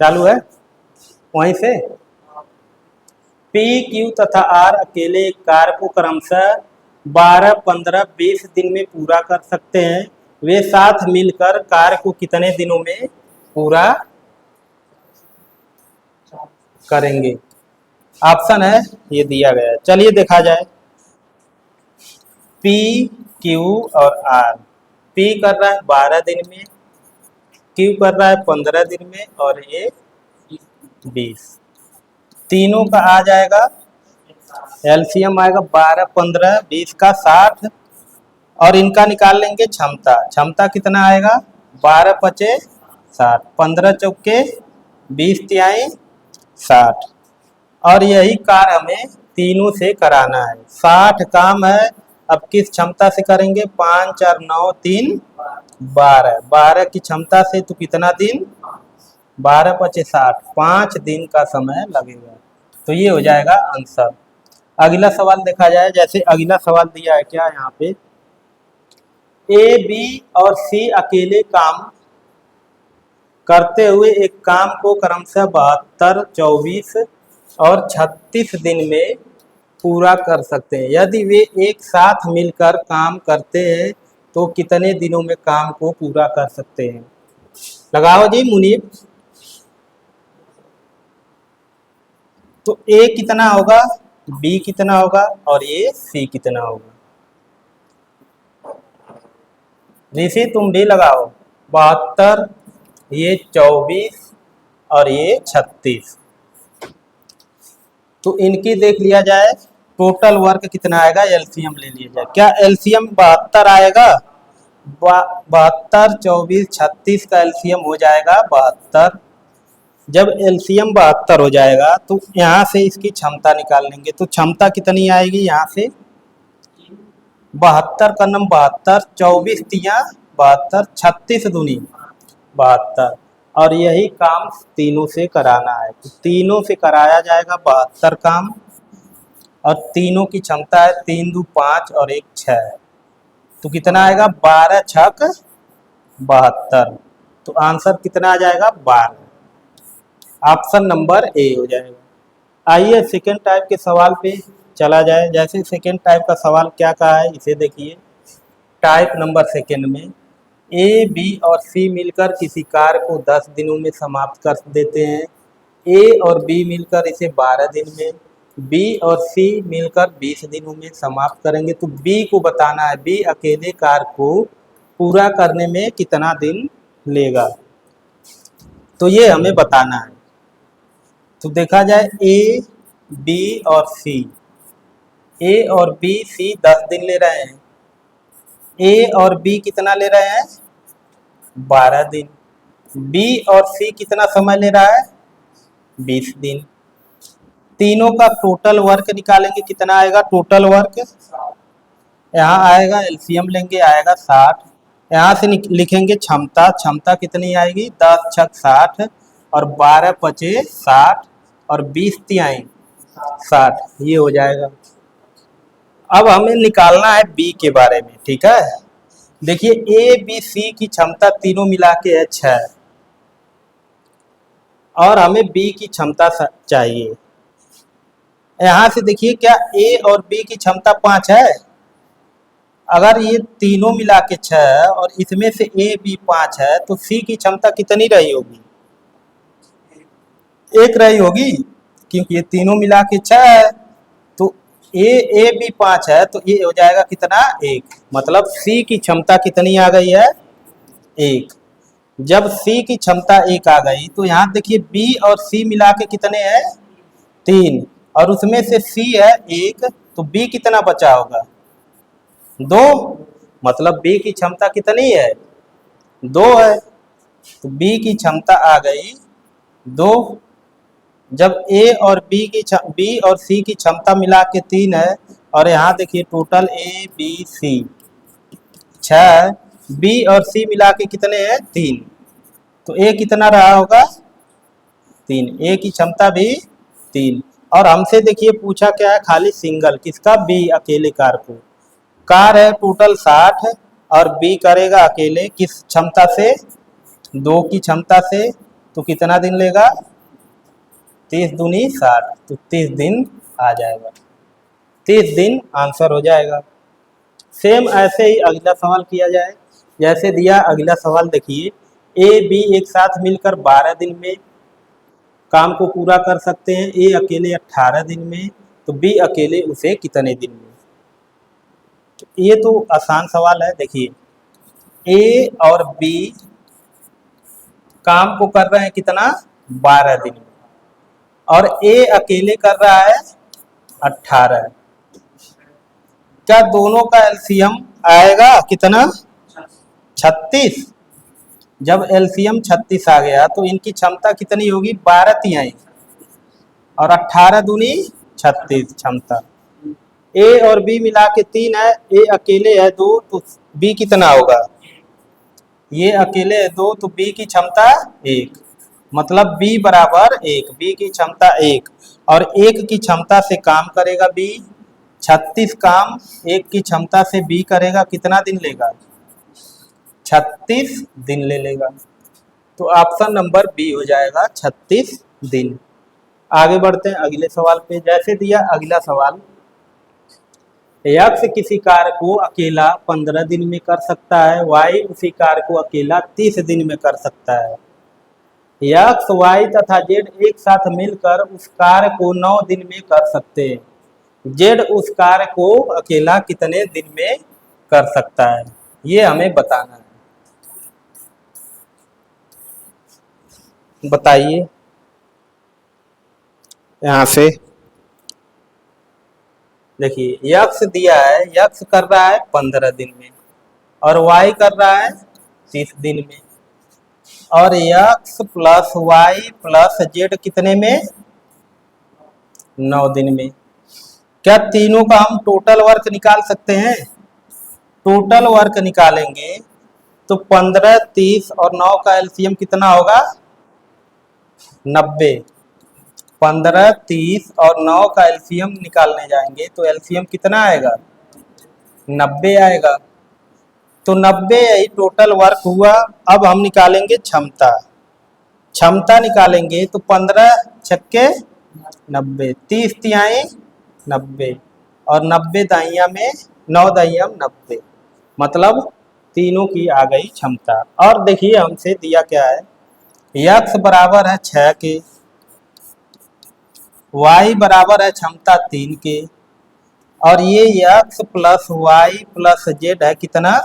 चालू है वहीं से। पी क्यू तथा आर अकेले एक कार्य को क्रमशः 12, 15, 20 दिन में पूरा कर सकते हैं। वे साथ मिलकर कार्य को कितने दिनों में पूरा करेंगे? ऑप्शन है ये दिया गया है, चलिए देखा जाए। पी क्यू और आर, पी कर रहा है 12 दिन में, क्यू कर रहा है 15 दिन में और ये 20। तीनों का आ जाएगा एलसीएम आएगा 12, 15, 20 का 60 और इनका निकाल लेंगे क्षमता। क्षमता कितना आएगा? 12 पचे 60, 15 चौके 20 तिहाई 60 और यही कार्य हमें तीनों से कराना है। 60 काम है, अब किस क्षमता से करेंगे? 5, 4, 9, 3, 12। 12 की क्षमता से तो कितना दिन? 12 पचे 60, 5 दिन का समय लगेगा। तो ये हो जाएगा आंसर। अगला सवाल देखा जाए। जैसे अगला सवाल दिया है क्या यहाँ पे, ए, बी और सी अकेले काम करते हुए एक काम को क्रमशः 72, 24 और 36 दिन में पूरा कर सकते हैं। यदि वे एक साथ मिलकर काम करते हैं तो कितने दिनों में काम को पूरा कर सकते हैं? लगाओ जी मुनीब। तो ए कितना होगा, बी कितना होगा और ये सी कितना होगा? ऋषि तुम भी लगाओ। 72, ये 24 और ये 36। तो इनकी देख लिया जाए टोटल वर्क कितना आएगा, एलसीएम ले लिया जाए। क्या एलसीएम 72 आएगा? 72, 24, 36 का एलसीएम हो जाएगा 72। जब एलसीएम 72 हो जाएगा तो यहाँ से इसकी क्षमता निकाल लेंगे। तो क्षमता कितनी आएगी यहाँ से? 72 का नम 72, 24 तिया 72, 36 दूनी 72 और यही काम तीनों से कराना है। तो तीनों से कराया जाएगा 72 काम और तीनों की क्षमता है 3 दू 5 और 1 6। तो कितना आएगा? 12 छक 72। तो आंसर कितना आ जाएगा? 12। ऑप्शन नंबर ए हो जाएगा। आइए सेकेंड टाइप के सवाल पे चला जाए। जैसे सेकेंड टाइप का सवाल क्या कहा है इसे देखिए। टाइप नंबर सेकेंड में ए, बी और सी मिलकर किसी कार्य को 10 दिनों में समाप्त कर देते हैं। ए और बी मिलकर इसे 12 दिन में, बी और सी मिलकर 20 दिनों में समाप्त करेंगे। तो बी को बताना है, बी अकेले कार्य को पूरा करने में कितना दिन लेगा, तो ये हमें बताना है। तो देखा जाए ए, बी और सी, ए और बी, सी 10 दिन ले रहे हैं, ए और बी कितना ले रहे हैं? 12 दिन। बी और सी कितना समय ले रहा है? 20 दिन। तीनों का टोटल वर्क निकालेंगे, कितना आएगा टोटल वर्क? यहाँ आएगा एलसीएम लेंगे, आएगा 60। यहाँ से लिखेंगे क्षमता, क्षमता कितनी आएगी? 10 छक 60 और 12 पचे 60 और 20 तिहाई 60, ये हो जाएगा। अब हमें निकालना है बी के बारे में, ठीक है। देखिए ए, बी, सी की क्षमता तीनों मिला के है 6 और हमें बी की क्षमता चाहिए। यहाँ से देखिए क्या ए और बी की क्षमता 5 है? अगर ये तीनों मिला के 6 और इसमें से ए, बी 5 है तो सी की क्षमता कितनी रही होगी? 1 रही होगी, क्योंकि ये तीनों मिला के 6 है। तो ए बी 5 है तो ये हो जाएगा कितना? 1। मतलब सी की क्षमता कितनी आ गई है? 1। जब सी की क्षमता 1 आ गई तो यहाँ देखिए बी और सी मिला के कितने हैं? 3 और उसमें से सी है 1 तो बी कितना बचा होगा? 2। मतलब बी की क्षमता कितनी है? 2 है। तो बी की क्षमता आ गई 2। जब ए और बी और सी की क्षमता मिला के 3 है और यहाँ देखिए total A, B, C 6, B और सी मिला के कितने हैं? 3। तो ए कितना रहा होगा? 3। ए की क्षमता भी 3। और हमसे देखिए पूछा क्या है? खाली सिंगल, किसका? बी अकेले कार को। कार है टोटल 60 और बी करेगा अकेले किस क्षमता से? 2 की क्षमता से। तो कितना दिन लेगा? 30 दूनी 60, तो 30 दिन आ जाएगा। 30 दिन आंसर हो जाएगा। सेम ऐसे ही अगला सवाल किया जाए। जैसे दिया अगला सवाल देखिए, ए बी एक साथ मिलकर 12 दिन में काम को पूरा कर सकते हैं। ए अकेले 18 दिन में, तो बी अकेले उसे कितने दिन में? तो ये तो आसान सवाल है। देखिए, ए और बी काम को कर रहे हैं कितना? 12 दिन में, और ए अकेले कर रहा है 18। क्या दोनों का एलसीएम आएगा कितना? 36। जब एलसीएम 36 आ गया तो इनकी क्षमता कितनी होगी? 12 तिहाई, और 18 दूनी 36 क्षमता। ए और बी मिला के 3 है, ए अकेले है 2, तो बी कितना होगा? ये अकेले है 2, तो बी की क्षमता 1, मतलब बी बराबर 1, बी की क्षमता 1, और 1 की क्षमता से काम करेगा बी। 36 काम 1 की क्षमता से बी करेगा, कितना दिन लेगा? 36 दिन ले लेगा। तो ऑप्शन नंबर बी हो जाएगा 36 दिन। आगे बढ़ते हैं अगले सवाल पे। जैसे दिया अगला सवाल, यक्ष किसी कार्य को अकेला 15 दिन में कर सकता है, वाई उसी कार्य को अकेला 30 दिन में कर सकता है। यक्ष, वाई तथा जेड एक साथ मिलकर उस कार्य को 9 दिन में कर सकते हैं। जेड उस कार्य को अकेला कितने दिन में कर सकता है, ये हमें बताना है। बताइए यहां से। देखिए, यक्ष दिया है, यक्ष कर रहा है 15 दिन में, और वाई कर रहा है 30 दिन में, और यक्ष प्लस वाई प्लस जेड कितने में? 9 दिन में। क्या तीनों का हम टोटल वर्क निकाल सकते हैं? टोटल वर्क निकालेंगे तो 15, 30 और 9 का एलसीएम कितना होगा? 90। 15, 30 और 9 का एलसीएम निकालने जाएंगे तो एलसीएम कितना आएगा? 90 आएगा। तो 90 यही टोटल वर्क हुआ। अब हम निकालेंगे क्षमता। क्षमता निकालेंगे तो 15 छक्के 90, 30 तिहाई 90, और 90 दाहिया में 9 दाहिया 90, मतलब तीनों की आ गई क्षमता। और देखिए हमसे दिया क्या है, यक्ष बराबर है 6 के, वाई बराबर है क्षमता 3 के, और ये यक्ष प्लस वाई प्लस जेड है कितना?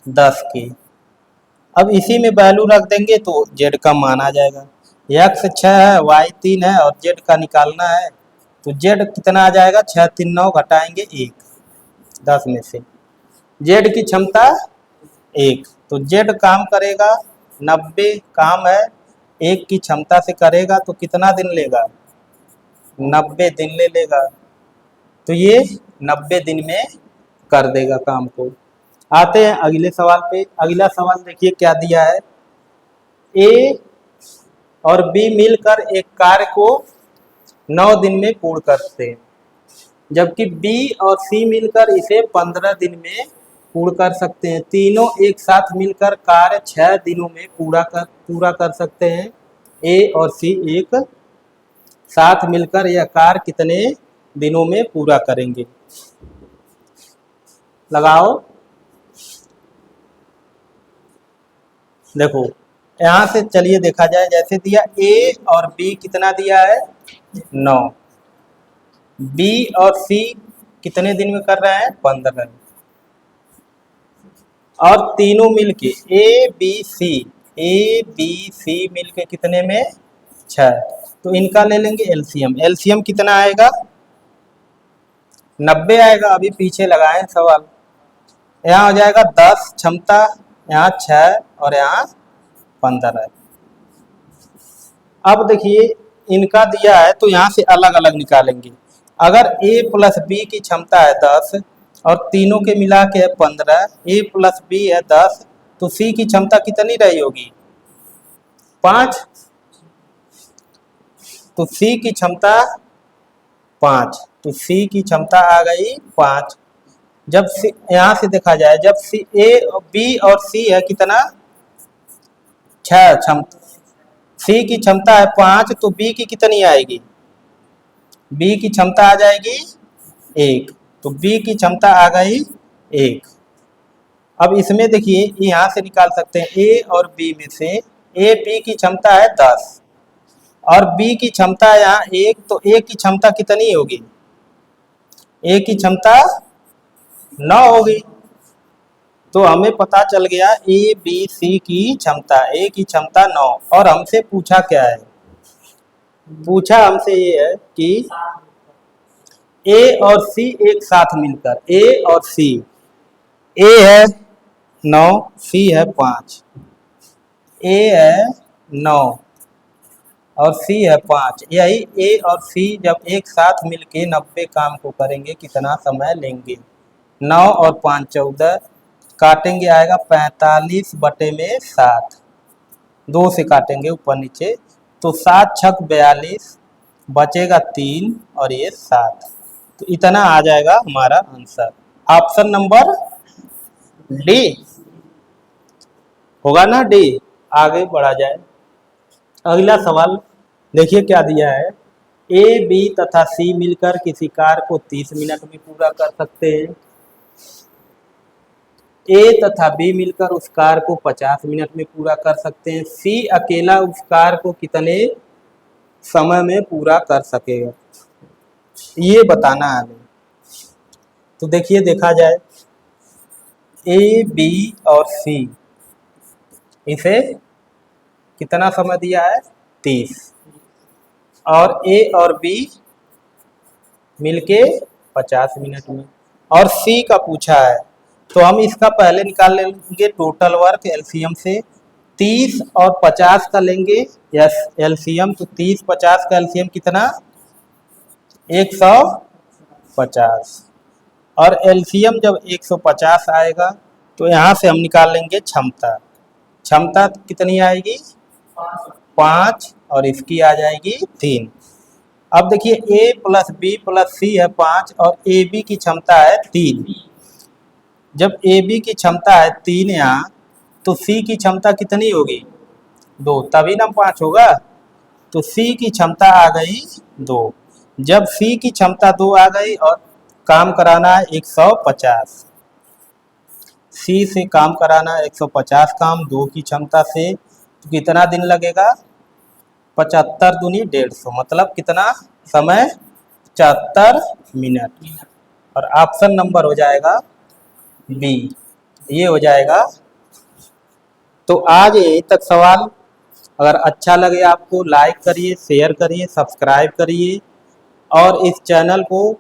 10 के। अब इसी में वैल्यू रख देंगे तो जेड का मान आ जाएगा। यक्ष 6 है, वाई 3 है, और जेड का निकालना है, तो जेड कितना आ जाएगा? 6 3 9 घटाएंगे 1, 10 में से जेड की क्षमता 1, तो जेड काम करेगा 90, काम है 1 की क्षमता से करेगा, तो कितना दिन लेगा? 90 दिन ले लेगा। तो ये 90 दिन में कर देगा काम को। आते हैं अगले सवाल पे। अगला सवाल देखिए क्या दिया है, ए और बी मिलकर एक कार्य को 9 दिन में पूर्ण करते हैं, जबकि बी और सी मिलकर इसे 15 दिन में पूर्ण कर सकते हैं। तीनों एक साथ मिलकर कार्य 6 दिनों में पूरा कर सकते हैं। ए और सी एक साथ मिलकर यह कार्य कितने दिनों में पूरा करेंगे? लगाओ। देखो यहां से चलिए देखा जाए। जैसे दिया ए और बी कितना दिया है? 9। बी और सी कितने दिन में कर रहे हैं? 15। और तीनों मिलके ए बी सी मिलके कितने में? 6। तो इनका ले लेंगे एलसीएम। एलसीएम कितना आएगा? 90 आएगा। अभी पीछे लगाए सवाल। यहाँ हो जाएगा 10 क्षमता, यहाँ 6 और यहाँ 15। अब देखिए इनका दिया है तो यहाँ से अलग अलग निकालेंगे। अगर a प्लस बी की क्षमता है 10 और तीनों के मिला के है 15, a प्लस बी है 10, तो c की क्षमता कितनी रही होगी? 5। तो c की क्षमता 5, तो c की क्षमता आ गई 5। जब यहाँ से देखा जाए, जब a, b और c है कितना? 6 क्षमता, सी की क्षमता है 5, तो बी की कितनी आएगी? बी की क्षमता आ जाएगी 1, तो बी की क्षमता आ गई 1। अब इसमें देखिए यहाँ से निकाल सकते हैं ए और बी में से ए बी की क्षमता है 10 और बी की क्षमता है यहाँ 1, तो ए की क्षमता कितनी होगी? ए की क्षमता 9 होगी। तो हमें पता चल गया ए बी सी की क्षमता, ए की क्षमता 9। और हमसे पूछा क्या है? पूछा हमसे ये है कि ए और सी एक साथ मिलकर, ए और सी, ए है 9, सी है 5, ए है 9 और सी है 5, यही ए और सी जब एक साथ मिलके 90 काम को करेंगे कितना समय लेंगे? 9 और 5 14, काटेंगे आएगा 45/7, 2 से काटेंगे ऊपर नीचे, तो 7 छक 42, बचेगा 3 और ये 7। तो इतना आ जाएगा हमारा आंसर। ऑप्शन नंबर डी होगा ना, डी। आगे बढ़ा जाए। अगला सवाल देखिए क्या दिया है। ए बी तथा सी मिलकर किसी कार्य को 30 मिनट में पूरा कर सकते हैं। ए तथा बी मिलकर उस कार्य को 50 मिनट में पूरा कर सकते हैं। सी अकेला उस कार्य को कितने समय में पूरा कर सकेगा, ये बताना है हमें। तो देखिए देखा जाए, ए बी और सी, इसे कितना समय दिया है? 30, और ए और बी मिलके 50 मिनट में, और सी का पूछा है, तो हम इसका पहले निकाल लेंगे टोटल वर्क एलसीएम से। 30 और 50 का लेंगे एलसीएम, तो 30 50 का एलसीएम कितना? 150। और एलसीएम जब 150 आएगा तो यहाँ से हम निकाल लेंगे क्षमता। क्षमता कितनी आएगी? 5, और इसकी आ जाएगी 3। अब देखिए ए प्लस बी प्लस सी है 5 और ए बी की क्षमता है 3। जब ए बी की क्षमता है 3 यहाँ, तो सी की क्षमता कितनी होगी? 2, तभी ना 5 होगा। तो सी की क्षमता आ गई 2। जब सी की क्षमता 2 आ गई और काम कराना है 150, सी से काम कराना है 150 काम 2 की क्षमता से, तो कितना दिन लगेगा? 75 दूनी 150, मतलब कितना समय? 75 मिनट। और ऑप्शन नंबर हो जाएगा बी, ये हो जाएगा। तो आज यहीं तक सवाल। अगर अच्छा लगे आपको लाइक करिए, शेयर करिए, सब्सक्राइब करिए और इस चैनल को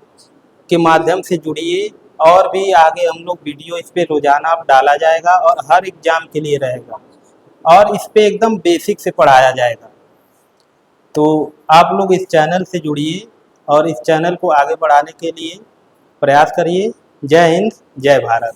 के माध्यम से जुड़िए। और भी आगे हम लोग वीडियो इस पे रोजाना डाला जाएगा और हर एग्जाम के लिए रहेगा, और इस पे एकदम बेसिक से पढ़ाया जाएगा। तो आप लोग इस चैनल से जुड़िए और इस चैनल को आगे बढ़ाने के लिए प्रयास करिए। जय हिंद, जय भारत।